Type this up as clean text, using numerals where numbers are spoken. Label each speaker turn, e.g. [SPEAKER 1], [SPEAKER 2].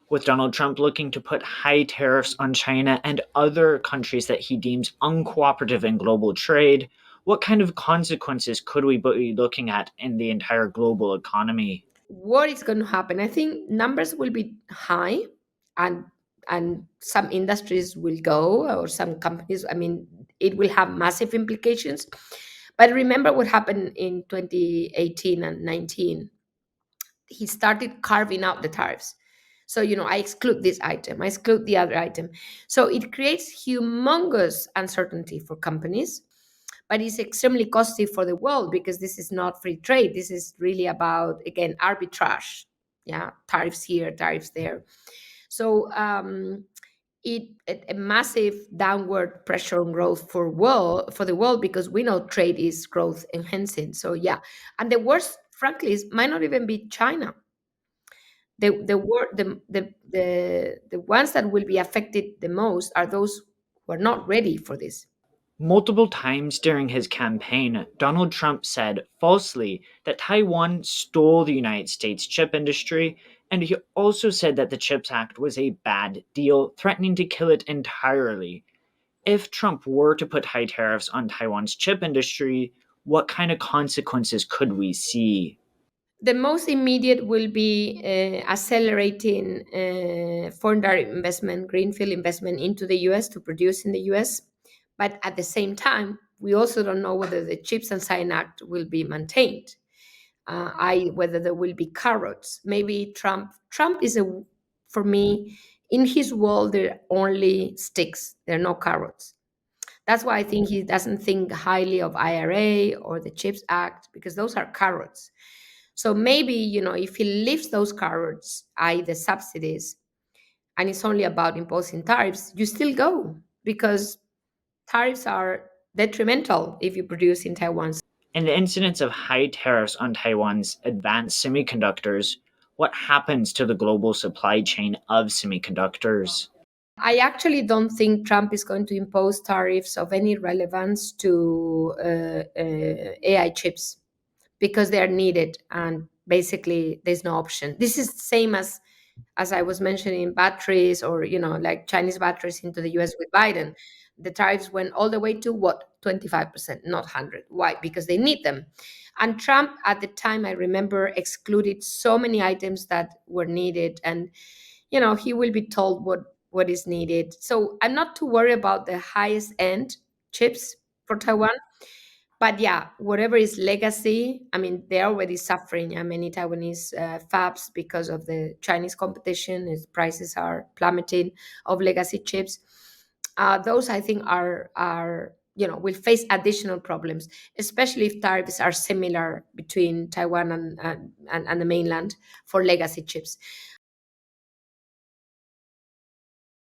[SPEAKER 1] With Donald Trump looking to put high tariffs on China and other countries that he deems uncooperative in global trade, what kind of consequences could we be looking at in the entire global economy?
[SPEAKER 2] What is going to happen? I think numbers will be high, and some industries will go, or some companies. I mean, it will have massive implications. But remember what happened in 2018 and 19. He started carving out the tariffs. So, I exclude this item, I exclude the other item. So it creates humongous uncertainty for companies, but it's extremely costly for the world because this is not free trade. This is really about, again, arbitrage. Yeah, tariffs here, tariffs there. So a massive downward pressure on growth for the world, because we know trade is growth enhancing. So yeah, and the worst, frankly, might not even be China. The ones that will be affected the most are those who are not ready for this.
[SPEAKER 1] Multiple times during his campaign, Donald Trump said falsely that Taiwan stole the United States chip industry, and he also said that the CHIPS Act was a bad deal, threatening to kill it entirely. If Trump were to put high tariffs on Taiwan's chip industry, what kind of consequences could we see?
[SPEAKER 2] The most immediate will be accelerating foreign direct investment, greenfield investment into the US to produce in the US. But at the same time, we also don't know whether the Chips and Science Act will be maintained. Whether there will be carrots. Maybe Trump is for me, in his world, there are only sticks. There are no carrots. That's why I think he doesn't think highly of IRA or the Chips Act, because those are carrots. So maybe, if he lifts those carrots, i.e., the subsidies, and it's only about imposing tariffs, you still go, because tariffs are detrimental if you produce in Taiwan.
[SPEAKER 1] In the incidence of high tariffs on Taiwan's advanced semiconductors, what happens to the global supply chain of semiconductors?
[SPEAKER 2] I actually don't think Trump is going to impose tariffs of any relevance to AI chips, because they are needed, and basically there's no option. This is the same as I was mentioning, batteries, or like Chinese batteries into the US with Biden. The tariffs went all the way to what, 25%, not 100. Why? Because they need them. And Trump at the time, I remember, excluded so many items that were needed, and he will be told what is needed. So I'm not too worried about the highest end chips for Taiwan. But yeah, whatever is legacy, I mean, they're already suffering. Many Taiwanese fabs, because of the Chinese competition, its prices are plummeting of legacy chips. Those, I think, are will face additional problems, especially if tariffs are similar between Taiwan and the mainland for legacy chips.